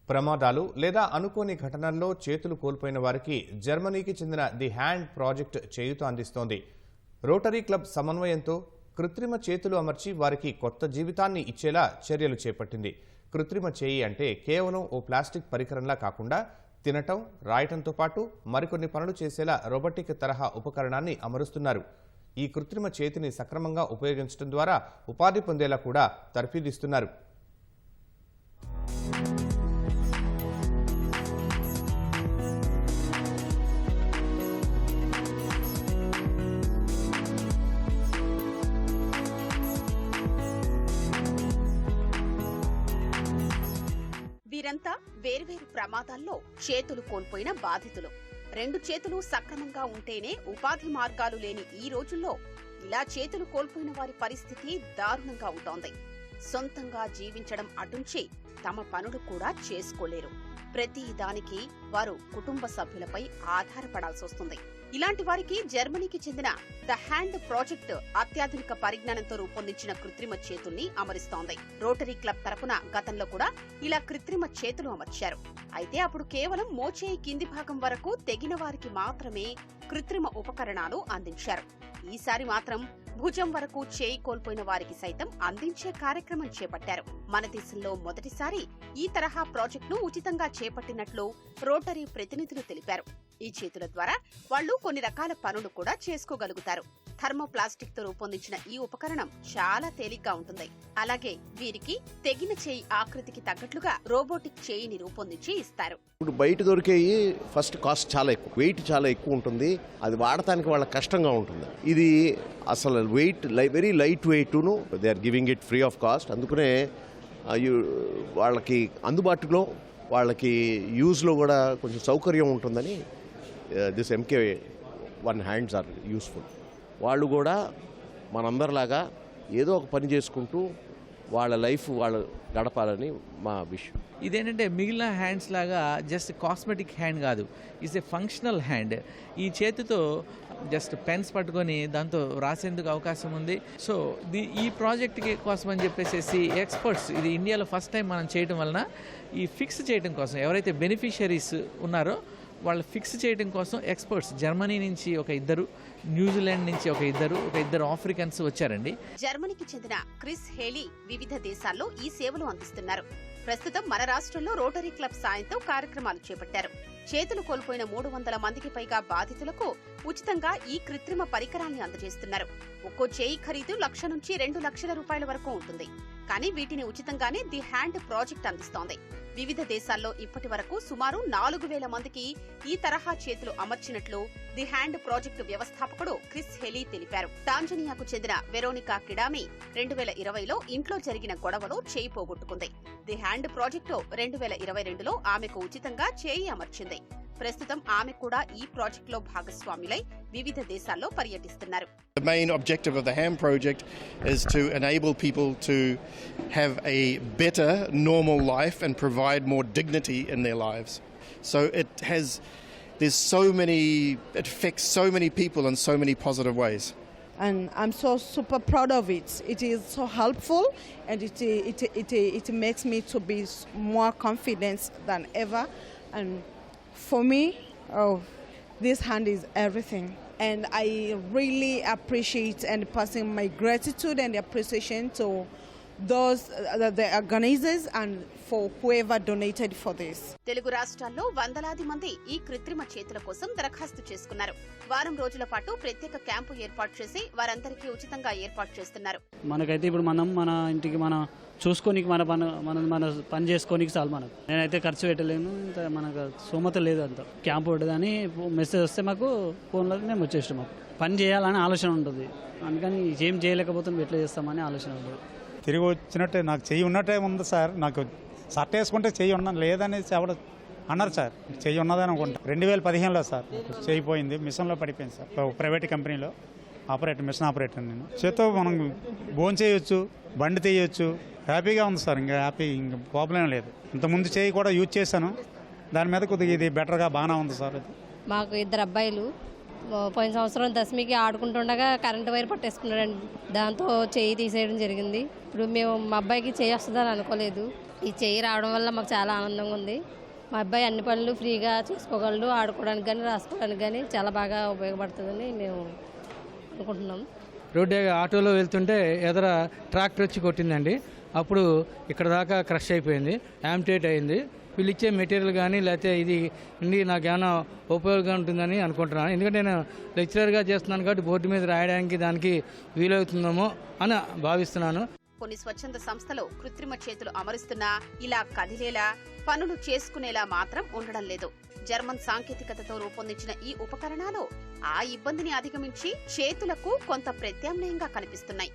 ప్రమాదాలు లేదా అనుకోని ఘటనల్లో చేతులు కోల్పోయిన వారికి జర్మనీకి చెందిన ది హ్యాండ్ ప్రాజెక్ట్ చేయూత అందిస్తోంది. రోటరీ క్లబ్ సమన్వయంతో కృత్రిమ చేతులు అమర్చి వారికి కొత్త జీవితాన్ని ఇచ్చేలా చర్యలు చేపట్టింది. కృత్రిమ చేయి అంటే కేవలం ఓ ప్లాస్టిక్ పరికరంలా కాకుండా తినటం, రాయటంతో పాటు మరికొన్ని పనులు చేసేలా రోబోటిక్ తరహా ఉపకరణాన్ని అమరుస్తున్నారు. ఈ కృత్రిమ చేతిని సక్రమంగా ఉపయోగించడం ద్వారా ఉపాధి పొందేలా కూడా తర్ఫీదిస్తున్నారు. వీరంతా వేర్వేరు ప్రమాదాల్లో చేతులు కోల్పోయిన బాధితులు. 2 చేతులు సక్రమంగా ఉంటేనే ఉపాధి మార్గాలు లేని ఈ రోజుల్లో ఇలా చేతులు కోల్పోయిన వారి పరిస్థితి దారుణంగా ఉంటోంది. సొంతంగా జీవించడం అటుంచి తమ పనులు కూడా చేసుకోలేరు. ప్రతి దానికి వారు కుటుంబ సభ్యులపై ఆధారపడాల్సి వస్తుంది. ఇలాంటి వారికి జర్మనీకి చెందిన ద హ్యాండ్ ప్రాజెక్ట్ అత్యాధునిక పరిజ్ఞానంతో రూపొందించిన కృత్రిమ చేతుల్ని అమరిస్తోంది. రోటరీ క్లబ్ తరపున గతంలో కూడా ఇలా కృత్రిమ చేతులు అమర్చారు. అయితే అప్పుడు కేవలం మోచేయి కింది భాగం వరకు తెగిన వారికి మాత్రమే కృత్రిమ ఉపకరణాలు అందించారు. ఈసారి మాత్రం భుజం వరకు చేయి కోల్పోయిన వారికి సైతం అందించే కార్యక్రమం చేపట్టారు. మన దేశంలో మొదటిసారి ఈ తరహా ప్రాజెక్టును ఉచితంగా చేపట్టినట్లు రోటరీ ప్రతినిధులు తెలిపారు. ఈ చేతుల ద్వారా వాళ్లు కొన్ని రకాల పనులు కూడా చేసుకోగలుగుతారు. థర్మోప్లాస్టిక్ తో రూపొందించిన ఈ ఉపకరణం చాలా తేలిగ్గా ఉంటుంది. అలాగే వీరికి తెగిన చేయి ఆకృతికి తగ్గట్లుగా రోబోటిక్ చేయిని రూపొందించి ఇస్తారు. ఇప్పుడు బయట దొరికేవి ఫస్ట్ కాస్ట్ చాలా ఎక్కువ, వెయిట్ చాలా ఎక్కువ ఉంటుంది. అది వాడటానికి వాళ్ళకి కష్టంగా ఉంటుంది. ఇది అసలు వెయిట్ వెరీ లైట్ వెయిట్ను they are giving it free of cost. అందుకనే వాళ్ళకి అందుబాటులో, వాళ్ళకి యూజ్లో కూడా కొంచెం సౌకర్యం ఉంటుందని this MK1 hands are useful. వాళ్ళు కూడా మనందరిలాగా ఏదో ఒక పని చేసుకుంటూ వాళ్ళ లైఫ్ వాళ్ళు గడపాలని మా విషయం. ఇదేంటంటే మిగిలిన హ్యాండ్స్ లాగా జస్ట్ కాస్మెటిక్ హ్యాండ్ కాదు, ఇట్స్ ఏ ఫంక్షనల్ హ్యాండ్. ఈ చేతితో జస్ట్ పెన్స్ పట్టుకొని దాంతో రాసేందుకు అవకాశం ఉంది. సో ఈ ప్రాజెక్ట్ కోసం అని చెప్పేసి ఎక్స్పర్ట్స్, ఇది ఇండియాలో ఫస్ట్ టైం మనం చేయడం వలన ఈ ఫిక్స్ చేయడం కోసం ఎవరైతే బెనిఫిషరీస్ ఉన్నారో వాళ్ళు ఫిక్స్ చేయడం కోసం ఎక్స్పర్ట్స్ జర్మనీ నుంచి ఒక ఇద్దరు, న్యూజిలాండ్ నుంచి ఒక ఇద్దరు ఆఫ్రికన్స్ వచ్చారండి. జర్మనీకి చెందిన క్రిస్ హేలీ వివిధ దేశాల్లో ఈ సేవలు అందిస్తున్నారు. ప్రస్తుతం మన రాష్ట్రంలో రోటరీ క్లబ్ సాయంతో కార్యక్రమాలు చేపట్టారు. చేతులు కోల్పోయిన 300 మందికి పైగా బాధితులకు ఉచితంగా ఈ కృత్రిమ పరికరాన్ని అందజేస్తున్నారు. ఒక్కో చేయి ఖరీదు 1,00,000 నుంచి 2 లక్షల రూపాయల వరకు ఉంటుంది. కానీ వీటిని ఉచితంగానే ది హ్యాండ్ ప్రాజెక్ట్ అందిస్తోంది. వివిధ దేశాల్లో ఇప్పటి వరకు సుమారు 4,000 మందికి ఈ తరహా చేతులు అమర్చినట్లు ది హ్యాండ్ ప్రాజెక్టు వ్యవస్థాపకుడు క్రిస్ హెలీ తెలిపారు. టాంజానియాకు చెందిన వెరోనికా కిడామి 2020లో ఇంట్లో జరిగిన గొడవలో చేయి పోగొట్టుకుంది. ది హ్యాండ్ ప్రాజెక్టు 2022లో ఆమెకు ఉచితంగా చేయి అమర్చింది. ప్రస్తుతం ఆమె కూడా ఈ ప్రాజెక్టులో భాగస్వాములై వివిధ దేశాల్లో పర్యటిస్తున్నారు. The main objective of the HAM project is to enable people to have a better normal life and provide more dignity in their lives. So it affects so many people in so many positive ways. And I'm so super proud of it. It is so helpful, and it makes me to be more confident than ever. And for me, this hand is everything. And I really appreciate and passing my gratitude and appreciation to those the organizers and for whoever donated for this. Telugu రాష్ట్రాల్లో వందలాది మంది ఈ కృత్రిమ చేతుల కోసం దరఖాస్తు చేసుకున్నారు. వారం రోజుల పాటు ప్రత్యేక క్యాంపు ఏర్పాటు చేసి వారందరికీ ఉచితంగా ఏర్పాటు చేస్తున్నారు. మనకైతే ఇప్పుడు మన ఇంటికి మనం చూసుకోనికి మన పని చేసుకోనికి చాలు. మనకు నేనైతే ఖర్చు పెట్టలేను, ఇంత మనకు సోమత లేదు. అంత క్యాంపు పెట్టదని మెసేజ్ వస్తే మాకు ఫోన్లో మేము వచ్చేస్తాం. మాకు పని చేయాలని ఆలోచన ఉంటుంది, అందుకని ఏం చేయలేకపోతే ఎట్లా చేస్తామని ఆలోచన ఉంటుంది. తిరిగి వచ్చినట్టే నాకు చెయ్యి ఉన్నట్టే ఉంది సార్. నాకు షర్ట్ వేసుకుంటే చెయ్యి ఉన్నాను లేదని ఎవడ అన్నారు సార్. చెయ్యి ఉన్నదని అనుకుంటా. 2015లో సార్ చెయ్యి పోయింది, మిషన్లో పడిపోయింది సార్. ప్రైవేట్ కంపెనీలో మిషన్ ఆపరేటర్ నేను. చేతో మనం భోజనం చేయొచ్చు, బండి తీయొచ్చు, హ్యాపీగా ఉంది సార్. ఇంకా ప్రాబ్లం లేదు. ఇంతకుముందు చెయ్యి కూడా యూజ్ చేశాను, దాని మీద కొద్దిగా ఇది బెటర్గా బాగానే ఉంది సార్. మాకు 2 అబ్బాయిలు పోయిన సంవత్సరం దశమికి ఆడుకుంటుండగా కరెంటు వైర్ పట్టేసుకున్నాడండి. దాంతో చేయి తీసేయడం జరిగింది. ఇప్పుడు మేము మా అబ్బాయికి చేయి వస్తుందని అనుకోలేదు. ఈ చెయ్యి రావడం వల్ల మాకు చాలా ఆనందంగా ఉంది. మా అబ్బాయి అన్ని పనులు ఫ్రీగా చేసుకోగలడు, ఆడుకోవడానికి కానీ రాసుకోవడానికి కానీ చాలా బాగా ఉపయోగపడుతుందని మేము అనుకుంటున్నాం. రోడ్డు ఆటోలో వెళ్తుంటే ఎదర ట్రాక్టర్ వచ్చి కొట్టిందండి. అప్పుడు ఇక్కడ దాకా క్రష్ అయిపోయింది, యాంప్టేట్ అయింది. వీళ్ళు ఇచ్చే మెటీరియల్ కానీ లేకపోతే ఇది నాకు ఏమైనా ఉపయోగంగా ఉంటుందని అనుకుంటున్నాను. ఎందుకంటే నేను లెక్చరర్గా చేస్తున్నాను కాబట్టి బోర్డు మీద రాయడానికి దానికి వీలవుతుందేమో అని భావిస్తున్నాను. కొన్ని స్వచ్ఛంద సంస్థలు కృత్రిమ చేతులు అమరుస్తున్నా ఇలా కదిలేలా పనులు చేసుకునేలా మాత్రం ఉండడం లేదు. జర్మన్ సాంకేతికతతో రూపొందించిన ఈ ఉపకరణాలు ఆ ఇబ్బందిని అధిగమించి చేతులకు కొంత ప్రత్యామ్నాయంగా కనిపిస్తున్నాయి.